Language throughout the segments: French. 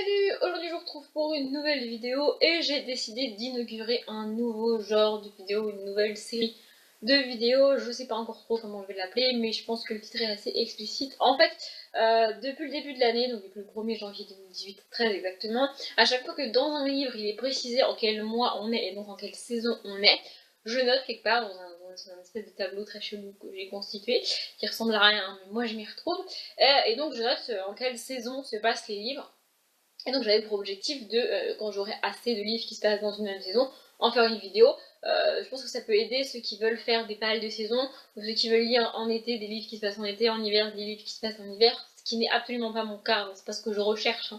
Salut, aujourd'hui je vous retrouve pour une nouvelle vidéo et j'ai décidé d'inaugurer un nouveau genre de vidéo, une nouvelle série de vidéos. Je sais pas encore trop comment je vais l'appeler, mais je pense que le titre est assez explicite. En fait, depuis le début de l'année, donc depuis le 1er janvier 2018 très exactement, à chaque fois que dans un livre il est précisé en quel mois on est et donc en quelle saison on est, je note quelque part dans un espèce de tableau très chelou que j'ai constitué, qui ressemble à rien, mais moi je m'y retrouve, et donc je note en quelle saison se passent les livres. Et donc j'avais pour objectif de, quand j'aurai assez de livres qui se passent dans une même saison, en faire une vidéo. Je pense que ça peut aider ceux qui veulent faire des pales de saison, ou ceux qui veulent lire en été des livres qui se passent en été, en hiver des livres qui se passent en hiver, ce qui n'est absolument pas mon cas, c'est pas ce que je recherche.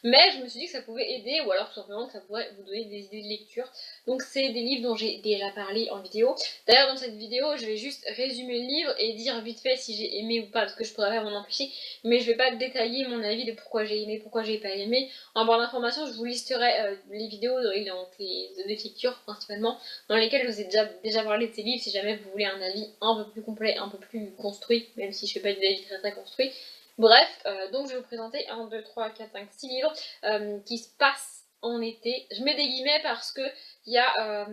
Mais je me suis dit que ça pouvait aider, ou alors tout simplement que ça pourrait vous donner des idées de lecture. Donc c'est des livres dont j'ai déjà parlé en vidéo. D'ailleurs dans cette vidéo, je vais juste résumer le livre et dire vite fait si j'ai aimé ou pas, parce que je pourrais pas m'en empêcher, mais je vais pas détailler mon avis de pourquoi j'ai aimé, pourquoi j'ai pas aimé. En barre d'informations, je vous listerai les vidéos de lecture principalement, dans lesquelles je vous ai déjà parlé de ces livres, si jamais vous voulez un avis un peu plus complet, un peu plus construit, même si je fais pas des avis très construits. Bref, donc je vais vous présenter 1, 2, 3, 4, 5, 6 livres qui se passent en été. Je mets des guillemets parce que il y a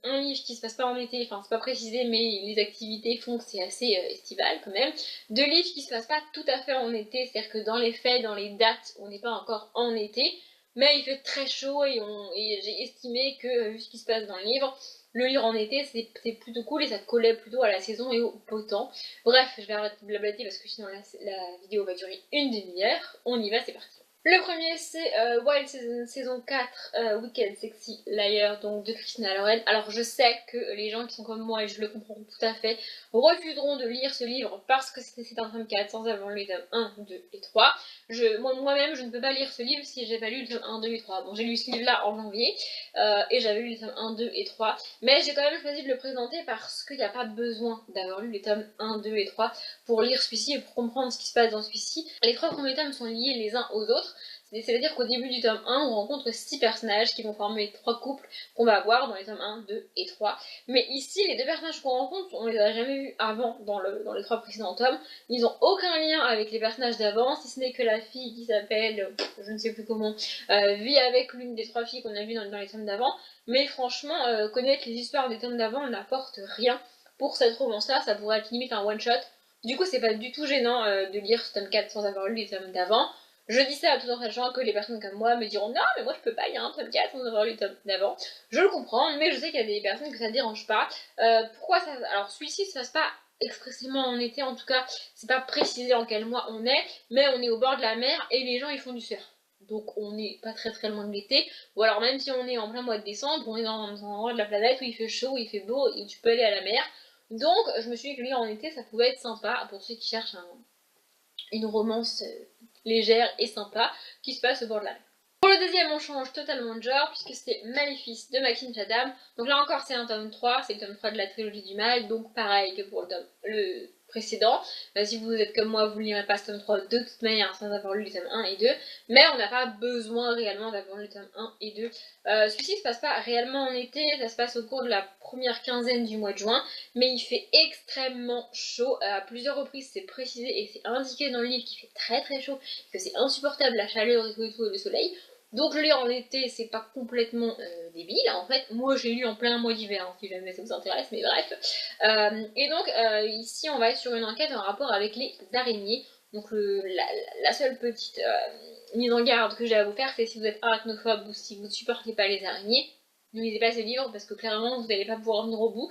un livre qui se passe pas en été, enfin c'est pas précisé, mais les activités font que c'est assez estival quand même. 2 livres qui se passent pas tout à fait en été, c'est-à-dire que dans les faits, dans les dates, on n'est pas encore en été, mais il fait très chaud et j'ai estimé que vu ce qui se passe dans le livre en été c'est plutôt cool et ça collait plutôt à la saison et au beau temps. Bref, je vais arrêter de blablater parce que sinon la vidéo va durer une demi-heure. On y va, c'est parti. Le premier c'est Wild Season, saison 4, Wicked Sexy Liar, donc de Christina Lauren. Alors je sais que les gens qui sont comme moi, et je le comprends tout à fait, refuseront de lire ce livre parce que c'est un tome 4 sans avoir lu les tomes 1, 2 et 3. Moi-même je ne peux pas lire ce livre si j'ai pas lu le tome 1, 2 et 3. Bon, j'ai lu ce livre là en janvier et j'avais lu les tomes 1, 2 et 3, mais j'ai quand même choisi de le présenter parce qu'il n'y a pas besoin d'avoir lu les tomes 1, 2 et 3 pour lire celui-ci et pour comprendre ce qui se passe dans celui-ci. Les 3 premiers tomes sont liés les uns aux autres. C'est-à-dire qu'au début du tome 1, on rencontre 6 personnages qui vont former les 3 couples qu'on va avoir dans les tomes 1, 2 et 3. Mais ici, les 2 personnages qu'on rencontre, on les a jamais vus avant dans les 3 précédents tomes. Ils n'ont aucun lien avec les personnages d'avant, si ce n'est que la fille qui s'appelle, je ne sais plus comment, vit avec l'une des 3 filles qu'on a vues dans les tomes d'avant. Mais franchement, connaître les histoires des tomes d'avant n'apporte rien pour cette romance-là, ça pourrait être limite un one-shot. Du coup, c'est pas du tout gênant de lire ce tome 4 sans avoir lu les tomes d'avant. Je dis ça à tout en sachant que les personnes comme moi me diront non mais moi je peux pas lire un tome 4 sans avoir lu le tome d'avant. Je le comprends, mais je sais qu'il y a des personnes que ça dérange pas. Pourquoi ça... Alors celui-ci se passe pas expressément en été, en tout cas c'est pas précisé en quel mois on est, mais on est au bord de la mer et les gens ils font du surf. Donc on n'est pas très loin de l'été, ou alors même si on est en plein mois de décembre, on est dans un endroit de la planète où il fait chaud, où il fait beau et tu peux aller à la mer. Donc je me suis dit que lire en été ça pouvait être sympa pour ceux qui cherchent une romance légère et sympa qui se passe au bord de la mer. Pour le deuxième, on change totalement de genre puisque c'est Maléfice de Maxime Chatham. Donc là encore, c'est un tome 3, c'est le tome 3 de la trilogie du mal, donc pareil que pour le précédent. Si vous êtes comme moi, vous ne lirez pas ce tome 3 de toute manière sans avoir lu les tomes 1 et 2, mais on n'a pas besoin réellement d'avoir lu les tomes 1 et 2. Celui-ci ne se passe pas réellement en été, ça se passe au cours de la première quinzaine du mois de juin, mais il fait extrêmement chaud. À plusieurs reprises, c'est précisé et c'est indiqué dans le livre qu'il fait très chaud, que c'est insupportable la chaleur et tout et le soleil. Donc je lis en été, c'est pas complètement débile, en fait. Moi j'ai lu en plein mois d'hiver, hein, si jamais ça vous intéresse, mais bref. Et donc ici on va être sur une enquête en rapport avec les araignées. Donc la seule petite mise en garde que j'ai à vous faire, c'est si vous êtes arachnophobe ou si vous ne supportez pas les araignées, ne lisez pas ce livre parce que clairement vous n'allez pas pouvoir venir au bout.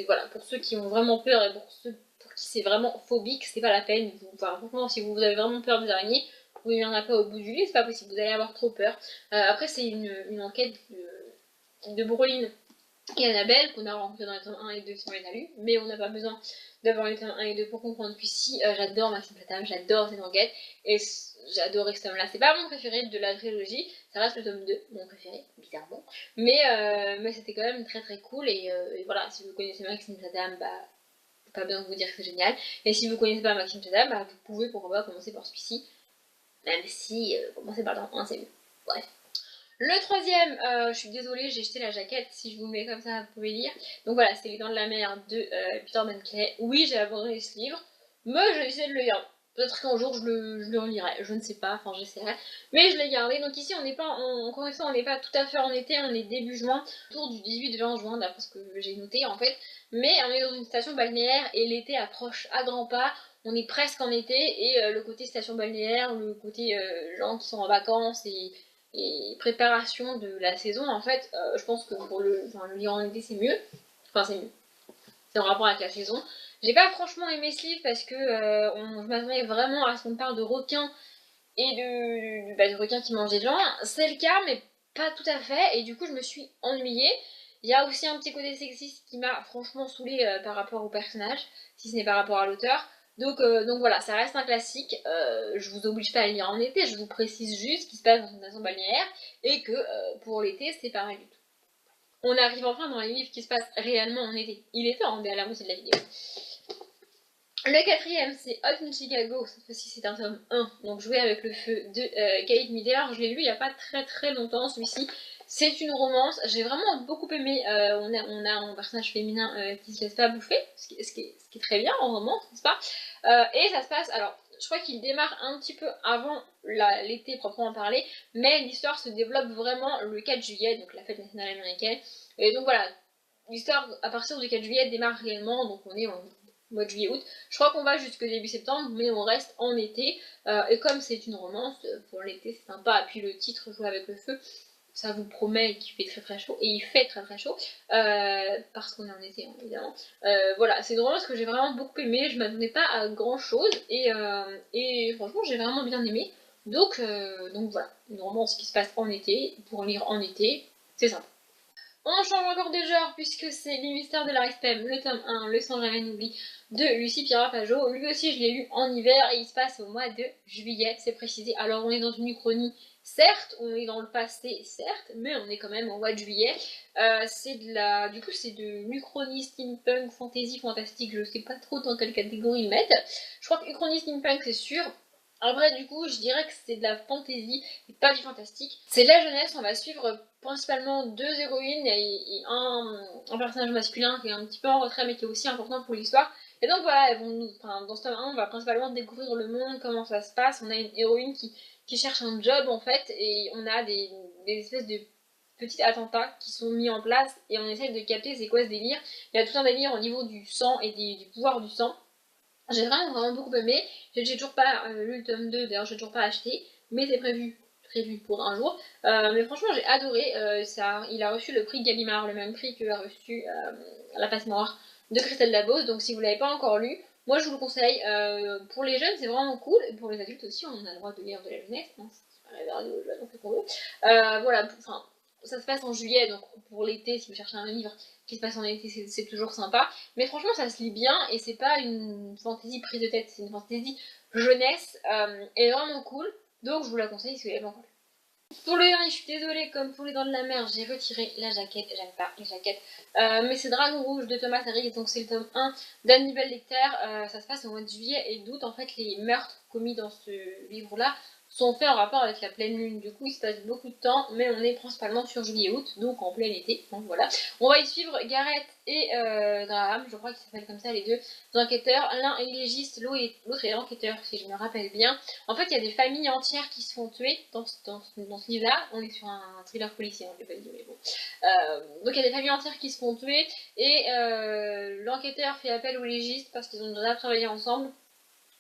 Voilà, pour ceux qui ont vraiment peur et pour ceux pour qui c'est vraiment phobique, c'est pas la peine. Enfin, franchement, si vous avez vraiment peur des araignées, vous ne viendrez pas au bout du livre, c'est pas possible, vous allez avoir trop peur. Après, c'est une enquête de Broline et Annabelle qu'on a rencontré dans les tomes 1 et 2 si on les a lus, mais on n'a pas besoin d'avoir les tomes 1 et 2 pour comprendre. Puis si, j'adore Maxime Chatham, j'adore cette enquête, et j'adore ce tome-là. C'est pas mon préféré de la trilogie, ça reste le tome 2, mon préféré, bizarrement, mais c'était quand même très cool, et voilà, si vous connaissez Maxime Chatham, bah, pas besoin de vous dire que c'est génial, et si vous connaissez pas Maxime Chatham, bah, vous pouvez pourquoi pas commencer par celui-ci, même si commencer par le tome 1 c'est mieux. Bref. Le troisième, je suis désolée, j'ai jeté la jaquette, si je vous mets comme ça, vous pouvez lire. Donc voilà, c'est Les Dents de la Mer de Peter Benchley. Oui, j'ai abandonné ce livre, mais j'ai essayé de le lire. Peut-être qu'un jour je le relirai, je ne sais pas, enfin j'essaierai. Mais je l'ai gardé. Donc ici on n'est pas, encore une fois, on n'est pas tout à fait en été, on est début juin, autour du 18-20 juin d'après ce que j'ai noté en fait. Mais on est dans une station balnéaire et l'été approche à grands pas. On est presque en été et le côté station balnéaire, le côté gens qui sont en vacances et préparation de la saison, en fait, je pense que pour le lire en été c'est mieux. Enfin c'est mieux. C'est en rapport avec la saison. J'ai pas franchement aimé ce livre parce que je m'attendais vraiment à ce qu'on parle de requins et de requins qui mangent des gens. C'est le cas, mais pas tout à fait. Et du coup, je me suis ennuyée. Il y a aussi un petit côté sexiste qui m'a franchement saoulée par rapport au personnage, si ce n'est par rapport à l'auteur. Donc voilà, ça reste un classique. Je vous oblige pas à le lire en été, je vous précise juste ce qui se passe dans une station balnéaire et que pour l'été, c'est pareil du tout. On arrive enfin dans les livres qui se passent réellement en été. Il est temps, on est à la moitié de la vidéo. Le quatrième, c'est Hot in Chicago. Cette fois-ci, c'est un tome 1, donc Jouer avec le feu de Kate Miller. Je l'ai lu il n'y a pas très longtemps, celui-ci. C'est une romance. J'ai vraiment beaucoup aimé. On a un personnage féminin qui se laisse pas bouffer, ce qui est très bien en romance, n'est-ce pas? Et ça se passe. Alors, je crois qu'il démarre un petit peu avant l'été proprement parlé, mais l'histoire se développe vraiment le 4 juillet, donc la fête nationale américaine. Et donc voilà, l'histoire à partir du 4 juillet démarre réellement, donc on est en mois de juillet-août. Je crois qu'on va jusqu'au début septembre, mais on reste en été. Et comme c'est une romance, pour l'été c'est sympa. Et puis le titre, Jouer avec le feu, ça vous promet qu'il fait très chaud. Et il fait très chaud, parce qu'on est en été, hein, évidemment. Voilà, c'est une romance que j'ai vraiment beaucoup aimé. Je m'attendais pas à grand chose. Et franchement, j'ai vraiment bien aimé. Donc voilà, une romance qui se passe en été, pour lire en été, c'est sympa. On change encore de genre puisque c'est Les Mystères de la Pem, le tome 1, Le sang jamais oubli, de Lucie Pira-Pajot. Lui aussi je l'ai lu en hiver et il se passe au mois de juillet, c'est précisé. Alors on est dans une uchronie, certes, on est dans le passé, certes, mais on est quand même au mois de juillet. C'est de l'uchronie steampunk, fantasy, fantastique, je sais pas trop dans quelle catégorie le mettre. Je crois que uchronie steampunk c'est sûr. En vrai, du coup, je dirais que c'est de la fantasy et pas du fantastique. C'est de la jeunesse, on va suivre principalement deux héroïnes et un personnage masculin qui est un petit peu en retrait mais qui est aussi important pour l'histoire. Et donc voilà, dans ce tome 1, on va principalement découvrir le monde, comment ça se passe. On a une héroïne qui cherche un job en fait et on a des espèces de petits attentats qui sont mis en place et on essaie de capter c'est quoi ce délire. Il y a tout un délire au niveau du sang et du pouvoir du sang. J'ai vraiment beaucoup aimé. J'ai toujours pas lu le tome 2, d'ailleurs j'ai toujours pas acheté, mais c'est prévu pour un jour. Mais franchement j'ai adoré. Il a reçu le prix Gallimard, le même prix que a reçu La Passe-Noire de Christelle Labose. Donc si vous l'avez pas encore lu, moi je vous le conseille. Pour les jeunes c'est vraiment cool, et pour les adultes aussi on a le droit de lire de la jeunesse, hein, c'est pas réservé aux jeunes, on fait qu'on veut. Voilà, enfin ça se passe en juillet, donc pour l'été, si vous cherchez un livre qui se passe en été, c'est toujours sympa. Mais franchement, ça se lit bien et c'est pas une fantaisie prise de tête, c'est une fantaisie jeunesse et vraiment cool. Donc je vous la conseille si vous l'avez pas encore lu. Pour le dernier, je suis désolée, comme pour les Dents de la Mer, j'ai retiré la jaquette, j'aime pas les jaquettes. Mais c'est Dragon Rouge de Thomas Harris, donc c'est le tome 1 d'Hannibal Lecter. Ça se passe au mois de juillet et d'août. En fait, les meurtres commis dans ce livre-là sont faits en rapport avec la pleine lune. Du coup, il se passe beaucoup de temps, mais on est principalement sur juillet-août, donc en plein été. Donc voilà. On va y suivre Gareth et Graham, je crois qu'ils s'appellent comme ça les deux enquêteurs. L'un est légiste, l'autre est enquêteur, si je me rappelle bien. En fait, il y a des familles entières qui se font tuer dans ce livre-là. On est sur un thriller policier, on ne l'a pas dit, mais bon. Donc il y a des familles entières qui se font tuer et l'enquêteur fait appel aux légistes parce qu'ils ont déjà travaillé ensemble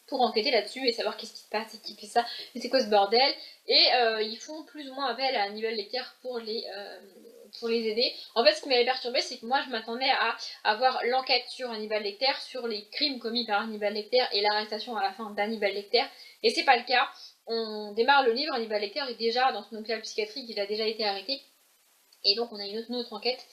pour enquêter là-dessus et savoir qu'est-ce qui se passe et qui fait ça et c'est quoi ce bordel. Et ils font plus ou moins appel à Hannibal Lecter pour les aider. En fait, ce qui m'avait perturbé, c'est que moi, je m'attendais à avoir l'enquête sur Hannibal Lecter, sur les crimes commis par Hannibal Lecter et l'arrestation à la fin d'Hannibal Lecter. Et c'est pas le cas. On démarre le livre, Hannibal Lecter est déjà dans son hôpital psychiatrique, il a déjà été arrêté. Et donc, on a une autre enquête.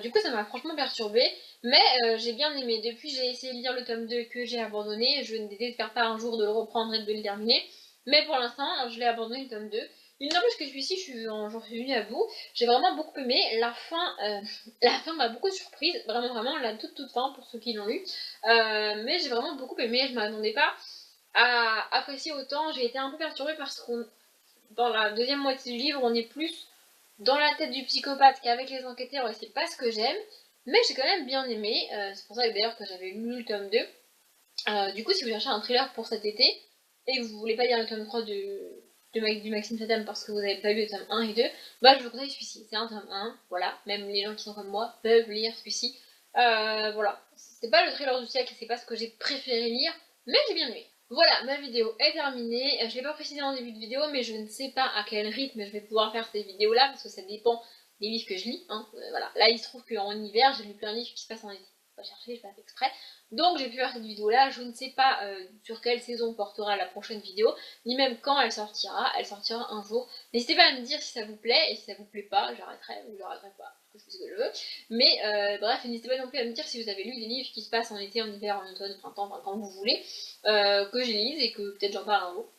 Du coup, ça m'a franchement perturbée. Mais j'ai bien aimé. Depuis, j'ai essayé de lire le tome 2 que j'ai abandonné. Je ne désespère pas un jour de le reprendre et de le terminer. Mais pour l'instant, je l'ai abandonné le tome 2. Il n'empêche que celui-ci, j'en suis venue à bout. J'ai vraiment beaucoup aimé. La fin m'a beaucoup surprise. Vraiment, la toute fin pour ceux qui l'ont lu. Mais j'ai vraiment beaucoup aimé. Je m'attendais pas à apprécier autant. J'ai été un peu perturbée parce qu'on, dans la deuxième moitié du livre, on est plus dans la tête du psychopathe qu'avec les enquêteurs et c'est pas ce que j'aime. Mais j'ai quand même bien aimé. C'est pour ça que d'ailleurs que j'avais lu le tome 2. Du coup, si vous cherchez un thriller pour cet été, et que vous voulez pas lire le tome 3 du Maxime Saddam parce que vous avez pas lu le tome 1 et 2, bah je vous conseille celui-ci. C'est un tome 1, voilà. Même les gens qui sont comme moi peuvent lire celui-ci. Voilà. C'est pas le thriller du siècle, c'est pas ce que j'ai préféré lire, mais j'ai bien aimé. Voilà, ma vidéo est terminée. Je l'ai pas précisé en début de vidéo, mais je ne sais pas à quel rythme je vais pouvoir faire ces vidéos-là, parce que ça dépend des livres que je lis. Hein. Voilà. Là, il se trouve qu'en hiver, j'ai lu plein de livres qui se passent en été. Pas chercher, je pas fait exprès. Donc j'ai pu faire cette vidéo là, je ne sais pas sur quelle saison portera la prochaine vidéo, ni même quand elle sortira un jour. N'hésitez pas à me dire si ça vous plaît, et si ça vous plaît pas, j'arrêterai ou j'arrêterai pas, parce que je fais ce que je veux. Mais bref, n'hésitez pas non plus à me dire si vous avez lu des livres qui se passent en été, en hiver, en automne, printemps, enfin quand vous voulez, que je lise et que peut-être j'en parle un jour.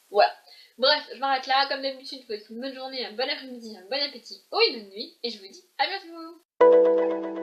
Voilà. Bref, je m'arrête là, comme d'habitude, je vous souhaite une bonne journée, un bon après-midi, un bon appétit ou une bonne nuit, et je vous dis à bientôt.